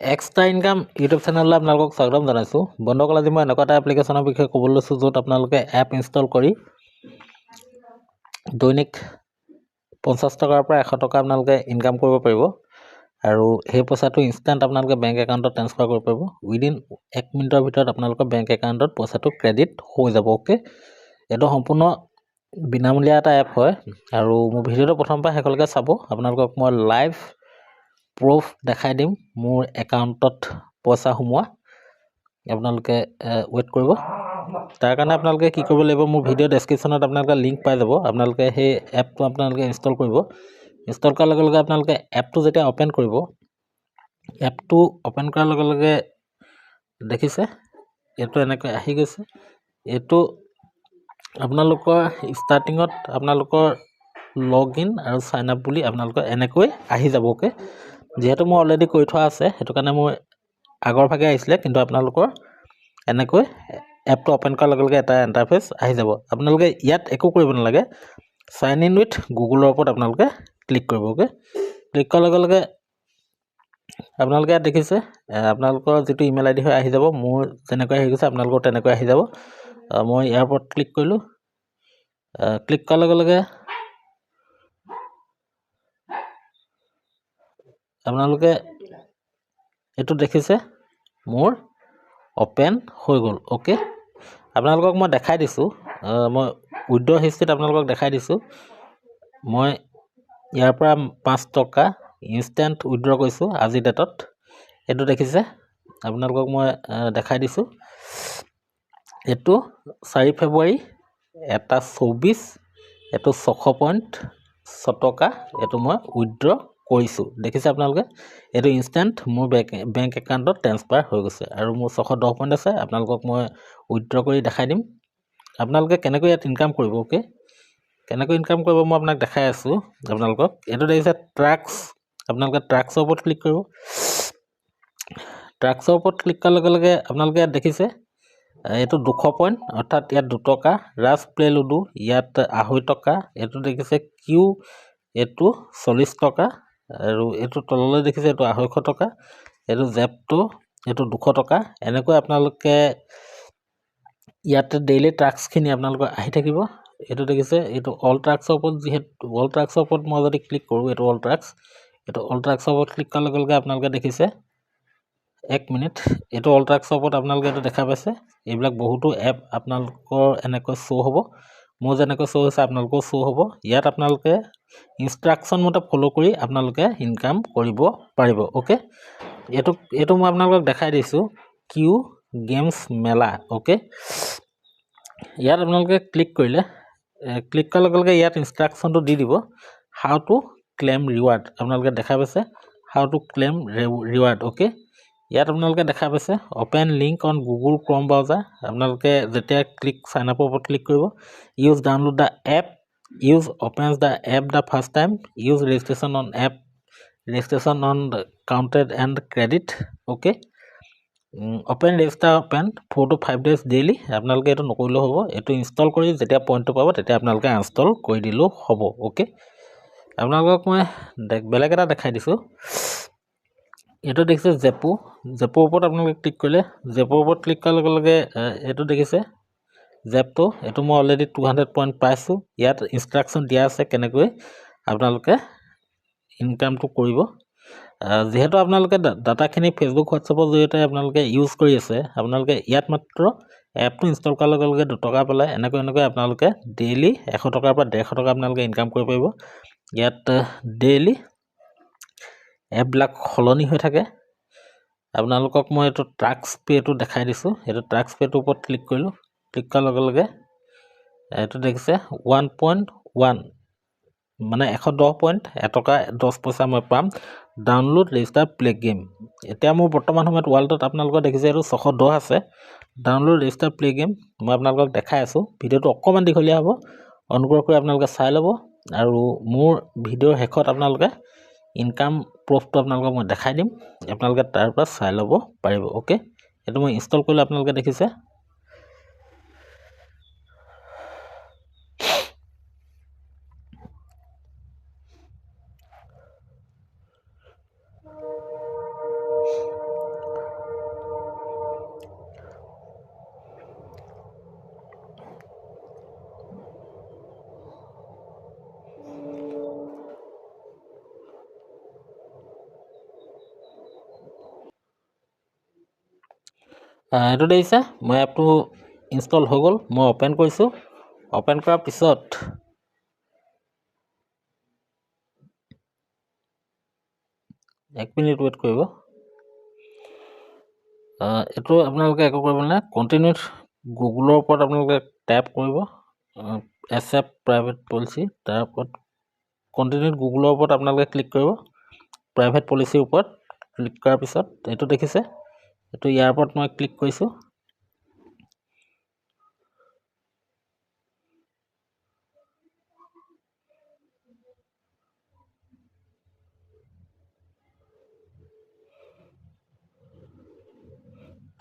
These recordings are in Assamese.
এক্সট্ৰা ইনকাম ইউটিউব চেনেললৈ আপোনালোকক স্বাগতম জনাইছোঁ। বন্ধুসকল, আজি মই এনেকুৱা এটা এপ্লিকেশ্যনৰ বিষয়ে ক'বলৈ লৈছোঁ য'ত আপোনালোকে এপ ইনষ্টল কৰি দৈনিক 50 টকাৰ পৰা 100 টকা আপোনালোকে ইনকাম কৰিব পাৰিব আৰু সেই পইচাটো ইনষ্টেণ্ট আপোনালোকে বেংক একাউণ্টত ট্ৰান্সফাৰ কৰিব পাৰিব। উইদিন 1 মিনিটৰ ভিতৰত আপোনালোকৰ বেংক একাউণ্টত পইচাটো ক্ৰেডিট হৈ যাব। অ'কে, এইটো সম্পূৰ্ণ বিনামূলীয়া এটা এপ হয় আৰু মোৰ ভিডিঅ'টো প্ৰথমৰ পৰা শেষলৈকে চাব। আপোনালোকক মই লাইভ প্ৰুফ দেখাই দিম মোৰ একাউণ্টত পইচা সোমোৱা। আপোনালোকে ৱেইট কৰিব। তাৰ কাৰণে আপোনালোকে কি কৰিব লাগিব, মোৰ ভিডিঅ' ডেছক্ৰিপশ্যনত আপোনালোকে লিংক পাই যাব। আপোনালোকে সেই এপটো আপোনালোকে ইনষ্টল কৰিব। ইনষ্টল কৰাৰ লগে লগে আপোনালোকে এপটো যেতিয়া অ'পেন কৰিব, এপটো অ'পেন কৰাৰ লগে লগে দেখিছে এইটো এনেকৈ আহি গৈছে। এইটো আপোনালোকৰ ষ্টাৰ্টিঙত আপোনালোকৰ লগ ইন আৰু চাইন আপ বুলি আপোনালোকৰ এনেকৈ আহি যাব। অ'কে, যিহেতু মোৰ অলৰেডি কৰি থোৱা আছে সেইটো কাৰণে মোৰ আগৰ ভাগে আহিছিলে, কিন্তু আপোনালোকৰ এনেকৈ এপটো অ'পেন কৰাৰ লগে লগে এটা ইণ্টাৰফেচ আহি যাব। আপোনালোকে ইয়াত একো কৰিব নালাগে, চাইন ইন উইথ গুগলৰ ওপৰত আপোনালোকে ক্লিক কৰিব। অ'কে, ক্লিক কৰাৰ লগে লগে আপোনালোকে ইয়াত দেখিছে আপোনালোকৰ যিটো ইমেইল আইডি হৈ আহি যাব। মোৰ যেনেকৈ আহি গৈছে আপোনালোকৰ তেনেকৈ আহি যাব। মই ইয়াৰ ওপৰত ক্লিক কৰিলোঁ। ক্লিক কৰাৰ লগে লগে আপোনালোকে এইটো দেখিছে মোৰ অ'পেন হৈ গ'ল। অ'কে, আপোনালোকক মই দেখাই দিছোঁ, মই উইড্ৰ হিষ্ট্ৰীত আপোনালোকক দেখাই দিছোঁ। মই ইয়াৰ পৰা 5 টকা ইনষ্টেণ্ট উইড্ৰ কৰিছোঁ আজিৰ ডেটত। এইটো দেখিছে আপোনালোকক মই দেখাই দিছোঁ। এইটো 4 ফেব্ৰুৱাৰী, এটা 24, এইটো 600.6 টকা এইটো মই উইড্ৰ কৰিছোঁ। দেখিছে আপোনালোকে, এইটো ইনষ্টেণ্ট মোৰ বেংক একাউণ্টত ট্ৰান্সফাৰ হৈ গৈছে আৰু মোৰ 610 পইণ্ট আছে। আপোনালোকক মই উইড্ৰ কৰি দেখাই দিম আপোনালোকে কেনেকৈ ইয়াত ইনকাম কৰিব। অ'কে, কেনেকৈ ইনকাম কৰিব মই আপোনাক দেখাই আছোঁ। আপোনালোকক এইটো দেখিছে ট্ৰাক্স, আপোনালোকে ট্ৰাক্সৰ ওপৰত ক্লিক কৰিব। ট্ৰাক্সৰ ওপৰত ক্লিক কৰাৰ লগে লগে আপোনালোকে ইয়াত দেখিছে এইটো 200 পইণ্ট, অৰ্থাৎ ইয়াত 2 টকা। ৰাজ প্লে লুডু ইয়াত 2.5 টকা। এইটো দেখিছে কিউ, এইটো 40 টকা আৰু এইটো তললৈ দেখিছে এইটো 250 টকা। এইটো জেপটো, এইটো 200 টকা। এনেকৈ আপোনালোকে ইয়াতে ডেইলি ট্ৰাক্সখিনি আপোনালোকৰ আহি থাকিব। এইটো দেখিছে এইটো অল ট্ৰাক্সৰ ওপৰত, যিহেতু অল ট্ৰাক্সৰ ওপৰত মই যদি ক্লিক কৰোঁ, এইটো অল ট্ৰাক্সৰ ওপৰত ক্লিক কৰাৰ লগে লগে আপোনালোকে দেখিছে 1 মিনিট, এইটো অল ট্ৰাক্সৰ ওপৰত আপোনালোকে এইটো দেখা পাইছে। এইবিলাক বহুতো এপ আপোনালোকৰ এনেকৈ শ্ব' হ'ব। মোৰ যেনেকৈ শ্ব' হৈছে আপোনালোকেও শ্ব' হ'ব। ইয়াত আপোনালোকে ইনষ্ট্ৰাকশ্যন মতে ফ'ল' কৰি আপোনালোকে ইনকাম কৰিব পাৰিব। অ'কে, এইটো মই আপোনালোকক দেখাই দিছোঁ কিউ গেমছ মেলা। অ'কে, ইয়াত আপোনালোকে ক্লিক কৰিলে, ক্লিক কৰাৰ লগে লগে ইয়াত ইনষ্ট্ৰাকশ্যনটো দি দিব হাউ টু ক্লেইম ৰিৱাৰ্ড। আপোনালোকে দেখা পাইছে how to claim reward. Okay, ইয়াত আপোনালোকে দেখা পাইছে open link on Google Chrome browser. আপোনালোকে যেতিয়া চাইন আপৰ ওপৰত ক্লিক কৰিব, use download the app, use opens the app the first time, use registration on app, registration on counted and credit. Okay, open register open 4 to 5 days daily. আপোনালোকে এইটো নকৰিলেও হ'ব, এইটো ইনষ্টল কৰি যেতিয়া পইণ্টটো পাব তেতিয়া আপোনালোকে আনষ্টল কৰি দিলেও হ'ব। অ'কে, আপোনালোকক মই বেলেগ এটা দেখাই দিছোঁ। এইটো দেখিছে জেপৰ ওপৰত আপোনালোকে ক্লিক কৰিলে, জেপৰ ওপৰত ক্লিক কৰাৰ লগে লগে এইটো দেখিছে জেপটো, এইটো মই অলৰেডি 200 পইণ্ট পাইছোঁ। ইয়াত ইনষ্ট্ৰাকশ্যন দিয়া আছে কেনেকৈ আপোনালোকে ইনকামটো কৰিব। যিহেতু আপোনালোকে ডাটাখিনি ফেচবুক হোৱাটছআপৰ জৰিয়তে আপোনালোকে ইউজ কৰি আছে, আপোনালোকে ইয়াত মাত্ৰ এপটো ইনষ্টল কৰাৰ লগে লগে 2 টকা পালে এনেকৈ আপোনালোকে ডেইলি 100 টকাৰ পৰা 150 টকা আপোনালোকে ইনকাম কৰিব পাৰিব। ইয়াত ডেইলি এপবিলাক সলনি হৈ থাকে। আপোনালোকক মই এইটো ট্ৰাক্স পে'টো দেখাই দিছোঁ। এইটো ট্ৰাক্স পে'টোৰ ওপৰত ক্লিক কৰিলোঁ। ক্লিক কৰাৰ লগে লগে এইটো দেখিছে 1.1 মানে 110 পইণ্ট, 1 টকা 10 পইচা মই পাম। Download register play game. এতিয়া মোৰ বৰ্তমান সময়ত ৱালটোত আপোনালোকৰ দেখিছে এইটো 610 আছে। ডাউনলোড ৰেজিষ্টাৰ প্লে গেম মই আপোনালোকক দেখাই আছোঁ। ভিডিঅ'টো অকণমান দীঘলীয়া হ'ব, অনুগ্ৰহ কৰি আপোনালোকে চাই ল'ব আৰু মোৰ ভিডিঅ'ৰ শেষত আপোনালোকে ইনকাম প্ৰুফটো আপোনালোকক মই দেখাই দিম, আপোনালোকে তাৰ পৰা চাই ল'ব পাৰিব। অ'কে, এইটো মই ইনষ্টল কৰিলে আপোনালোকে দেখিছে এইটো দেখিছে মই এপটো ইনষ্টল হৈ গ'ল মই অপেন কৰিছোঁ অপেন কৰাৰ পিছত এক মিনিট ৱেইট কৰিব এইটো আপোনালোকে একো কৰিব নাই কণ্টিনিউ গুগলৰ ওপৰত আপোনালোকে ট্যাপ কৰিব এছএপ প্ৰাইভেট পলিচি তাৰ ওপৰত কণ্টিনিউ গুগলৰ ওপৰত আপোনালোকে ক্লিক কৰিব প্ৰাইভেট পলিচিৰ ওপৰত ক্লিক কৰাৰ পিছত এইটো দেখিছে এইটো ইয়াৰ ওপৰত মই ক্লিক কৰিছোঁ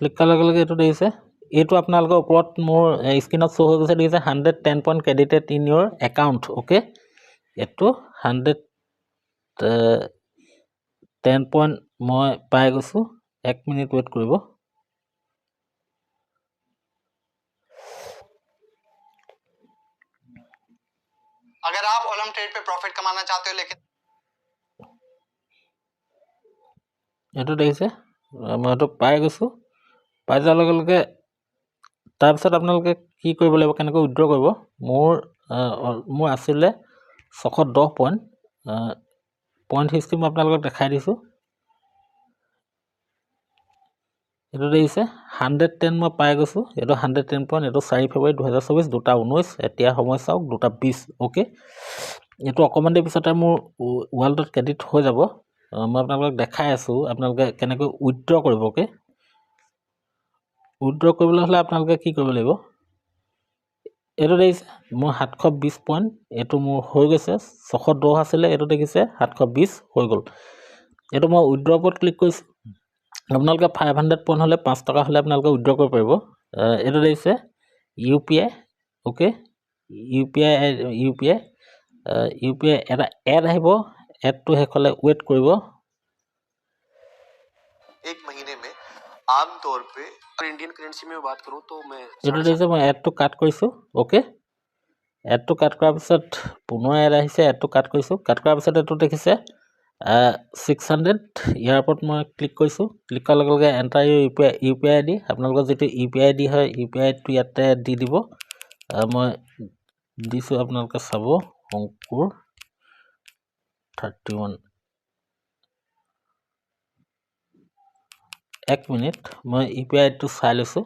ক্লিক কৰাৰ লগে লগে এইটো দেখিছে এইটো আপোনালোকৰ ওপৰত মোৰ স্ক্ৰীনত শ্ব' হৈ গৈছে দেখিছে 110 point credited in your account okay এইটো 110 পইণ্ট মই পাই গৈছোঁ এক মিনিট ৱেইট কৰিব अगर आप ओलम ट्रेड पे प्रॉफिट कमाना चाहते हो लेकिन এইটো দেখিছে মই এইটো পাই গৈছোঁ পাই যোৱাৰ লগে লগে তাৰপিছত আপোনালোকে কি কৰিব লাগিব কেনেকৈ উইথড্ৰ কৰিব মোৰ আছিলে 610 পইণ্ট হিষ্ট্ৰী মই আপোনালোকক দেখাই দিছোঁ এইটো দেখিছে 110 মই পাই গৈছোঁ এইটো 110 পইণ্ট এইটো 4 ফেব্ৰুৱাৰী 2024 দুটা 19 এতিয়া সময় চাওক দুটা 20 অ'কে এইটো অকণমান দেৰি পিছতে মোৰ ৱালেটত ক্ৰেডিট হৈ যাব মই আপোনালোকক দেখাই আছোঁ আপোনালোকে কেনেকৈ উইথড্ৰ কৰিব অ'কে উইথড্ৰ কৰিবলৈ হ'লে আপোনালোকে কি কৰিব লাগিব এইটো দেখিছে মোৰ 720 পইণ্ট এইটো মোৰ হৈ গৈছে 610 আছিলে এইটো দেখিছে 720 হৈ গ'ল এইটো মই উইথড্ৰ ওপৰত ক্লিক কৰিছোঁ আপোনালোকে 500 পইণ্ট হ'লে 5 টকা হ'লে আপোনালোকে উইথড্ৰ কৰিব পাৰিব এইটো দেখিছে UPI অ'কে UPI এটা এড আহিব এডটো শেষলৈ ৱেইট কৰিব एक महीने में आमतौर पे इंडियन करेंसी में बात करूं तो मैं এইটো দেখিছে মই এডটো কাট কৰিছোঁ অ'কে এডটো কাট কৰাৰ পিছত পুনৰ এড আহিছে এডটো কাট কৰিছোঁ কাট কৰাৰ পিছত এইটো দেখিছে 600 ইয়াৰ ওপৰত মই ক্লিক কৰিছোঁ ক্লিক কৰাৰ লগে লগে এণ্টাৰ UPI ID আপোনালোকৰ যিটো UPI ID হয় UPI টো ইয়াতে দি দিব মই দিছোঁ আপোনালোকে চাব অংকুৰ 31 এক মিনিট মই UPI টো চাই লৈছোঁ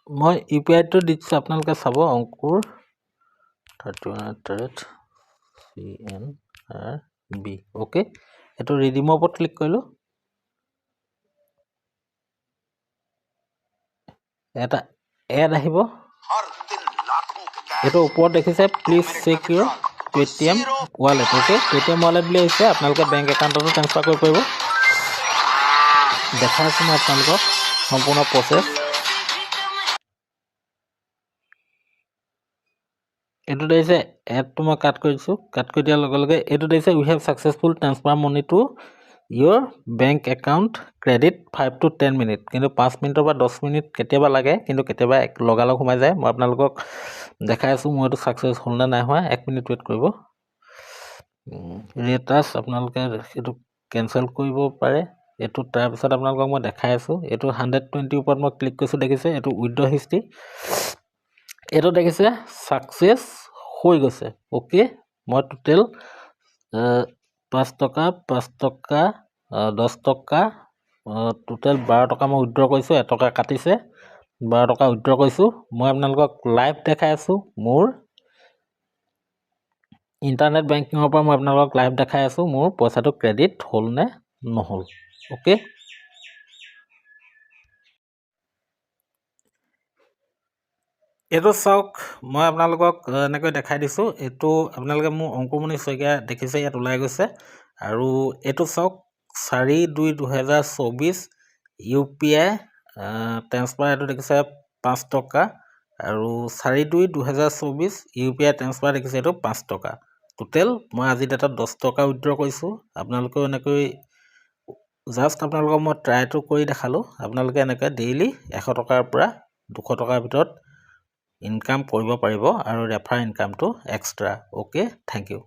মই UPI টো দিছোঁ আপোনালোকে চাব অংকুৰ 31@CNRB অ'কে এইটো ৰিডিমৰ ওপৰত ক্লিক কৰিলোঁ এটা এড আহিব এইটো ওপৰত দেখিছে please check your Paytm wallet okay Paytm wallet বুলি আহিছে আপোনালোকে বেংক একাউণ্টতো ট্ৰান্সফাৰ কৰিব পাৰিব দেখাই আছোঁ মই আপোনালোকক সম্পূৰ্ণ প্ৰচেছ এইটো দেখিছে এডটো মই কাট কৰিছোঁ কাট কৰি দিয়াৰ লগে লগে এইটো দেখিছে we have successful transfer money to your bank account credit 5 to 10 minute কিন্তু 5 মিনিটৰ পৰা 10 মিনিট কেতিয়াবা লাগে কিন্তু কেতিয়াবা লগালগ সোমাই যায় মই আপোনালোকক দেখাই আছোঁ মোৰ এইটো ছাকচেছ হ'ল নে নাই হোৱা 1 মিনিট ৱেইট কৰিব ৰেটাছ আপোনালোকে এইটো কেঞ্চেল কৰিব পাৰে এইটো তাৰপিছত আপোনালোকক মই দেখাই আছোঁ এইটো 120 ওপৰত মই ক্লিক কৰিছোঁ দেখিছে এইটো উইথড্ৰ হিষ্ট্ৰী এইটো দেখিছে ছাকচেছ হৈ গৈছে অ'কে মই টোটেল 5 টকা 10 টকা টোটেল 12 টকা মই উইথড্ৰ কৰিছোঁ 1 টকা কাটিছে 12 টকা উইথড্ৰ কৰিছোঁ মই আপোনালোকক লাইভ দেখাই আছোঁ মোৰ ইণ্টাৰনেট বেংকিঙৰ পৰা মই আপোনালোকক লাইভ দেখাই আছোঁ মোৰ পইচাটো ক্ৰেডিট হ'ল নে নহ'ল অ'কে এইটো চাওক মই আপোনালোকক এনেকৈ দেখাই দিছোঁ এইটো আপোনালোকে মোৰ অংকুমণি শইকীয়া দেখিছে ইয়াত ওলাই গৈছে আৰু এইটো চাওক 4/2/2024 UPI ট্ৰেন্সফাৰ এইটো দেখিছে 5 টকা আৰু 4/2/2024 UPI ট্ৰেন্সফাৰ দেখিছে এইটো 5 টকা টোটেল মই আজি ডেটত 10 টকা উইথড্ৰ কৰিছোঁ আপোনালোকেও এনেকৈ জাষ্ট আপোনালোকক মই ট্ৰাইটো কৰি দেখালোঁ আপোনালোকে এনেকৈ ডেইলি 100 টকাৰ পৰা 200 টকাৰ ভিতৰত ইনকাম কৰিব পাৰিব আৰু ৰেফাৰ ইনকামটো এক্সট্ৰা অ'কে থেংক ইউ